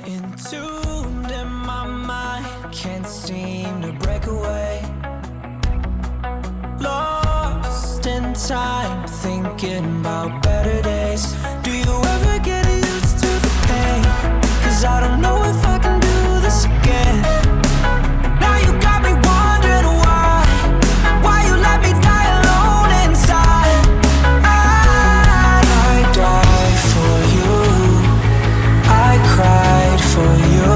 Entombed in my mind, can't seem to break away. Lost in time, thinking about better days. Do you ever get used to the pain? 'Cause I don't know if I can do this again. Now you got me wondering why you let me die alone inside. I died for you, I cried for you,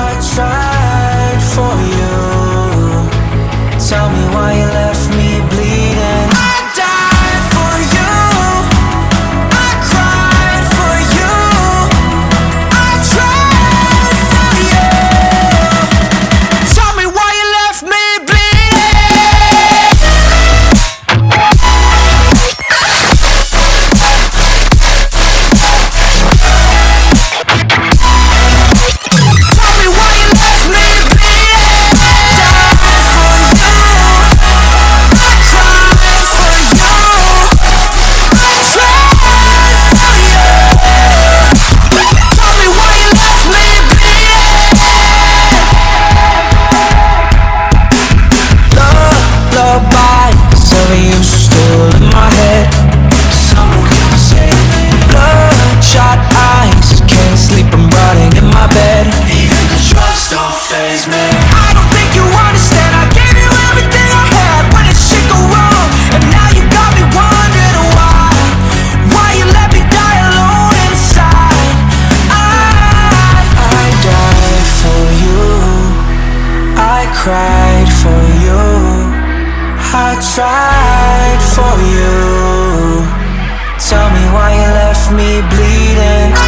I tried for you. Tell me why you left me bleeding. I died for you, I cried for you, I tried for you. Tell me why you left me you still in my head. Someone save me. Bloodshot eyes, can't sleep, I'm rotting in my bed. Even the drugs don't faze me. I don't think you understand, I gave you everything I had. When did shit go wrong? And now you got me wondering why you let me die alone inside. I died for you, I cried for you, I tried for you. Tell me why you left me bleeding.